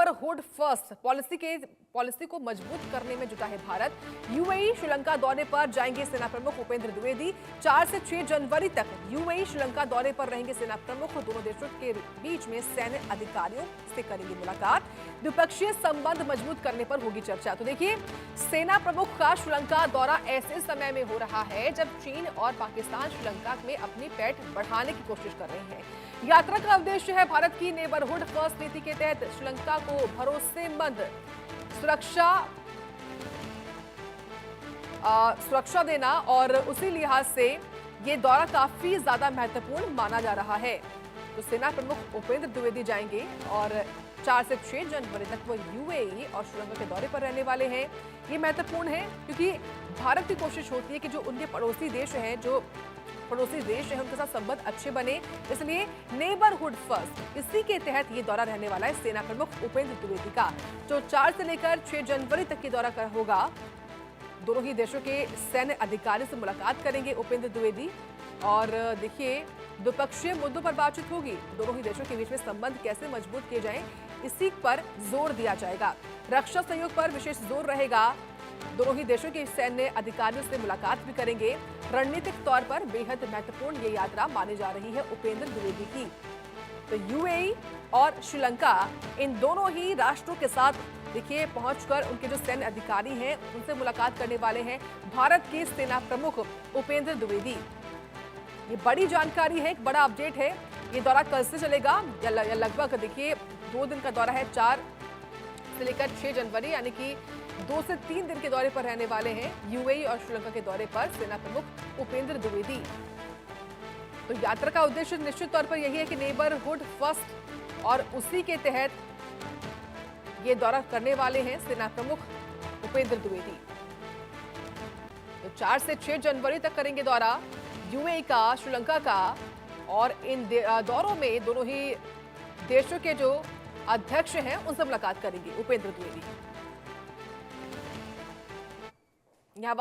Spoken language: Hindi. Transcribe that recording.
नेबरहुड फर्स्ट पॉलिसी को मजबूत करने में जुटा है भारत। यूएई श्रीलंका दौरे पर जाएंगे सेना प्रमुख उपेंद्र द्विवेदी। 4 से 6 जनवरी तक यूएई श्रीलंका दौरे पर रहेंगे सेना प्रमुख। दोनों देशों के बीच में सैन्य अधिकारियों से करेंगे मुलाकात। द्विपक्षीय संबंध मजबूत करने पर होगी चर्चा। तो देखिए, सेना प्रमुख का श्रीलंका दौरा ऐसे समय में हो रहा है जब चीन और पाकिस्तान श्रीलंका में अपनी पैठ बढ़ाने की कोशिश कर रहे हैं। यात्रा का उद्देश्य है भारत की नेबरहुड फर्स्ट नीति के तहत श्रीलंका को भरोसेमंद सुरक्षा देना, और उसी लिहाज से ये दौरा काफी ज्यादा महत्वपूर्ण माना जा रहा है। तो सेना प्रमुख उपेंद्र द्विवेदी जाएंगे और 4 से 6 जनवरी तक वो यूएई और श्रीलंका के दौरे पर रहने वाले हैं। ये महत्वपूर्ण है क्योंकि भारत की कोशिश होती है कि जो उनके पड़ोसी देश हैं उनके साथ संबंध अच्छे बने, इसलिए नेबरहुड फर्स्ट इसी के तहत ये दौरा रहने वाला है सेना प्रमुख उपेंद्र द्विवेदी का, जो 4 से लेकर 6 जनवरी तक ये दौरा होगा। दोनों ही देशों के सैन्य अधिकारी से मुलाकात करेंगे उपेंद्र द्विवेदी, और देखिए, द्विपक्षीय मुद्दों पर बातचीत होगी। दोनों ही देशों के बीच में संबंध कैसे मजबूत किए जाएं, इसी पर जोर दिया जाएगा। रक्षा सहयोग पर विशेष जोर रहेगा। दोनों ही देशों के सैन्य अधिकारियों से मुलाकात भी करेंगे। रणनीतिक तौर पर बेहद महत्वपूर्ण ये यात्रा मानी जा रही है उपेंद्र द्विवेदी की। तो यूएई और श्रीलंका, इन दोनों ही राष्ट्रों के साथ देखिए पहुंचकर उनके जो सैन्य अधिकारी हैं उनसे मुलाकात करने वाले हैं भारत के सेना प्रमुख उपेंद्र द्विवेदी। ये बड़ी जानकारी है, एक बड़ा अपडेट है। ये दौरा कल से चलेगा या लगभग देखिए 2 दिन का दौरा है। 4 से लेकर 6 जनवरी, यानी कि 2 से 3 दिन के दौरे पर रहने वाले हैं यूएई और श्रीलंका के दौरे पर सेना प्रमुख उपेंद्र द्विवेदी। तो यात्रा का उद्देश्य निश्चित तौर पर यही है कि नेबरहुड फर्स्ट, और उसी के तहत ये दौरा करने वाले हैं सेना प्रमुख उपेंद्र द्विवेदी। तो 4 से 6 जनवरी तक करेंगे दौरा यूएई का, श्रीलंका का, और इन दौरों में दोनों ही देशों के जो अध्यक्ष हैं उनसे मुलाकात करेंगे उपेंद्र द्विवेदी। यहाँ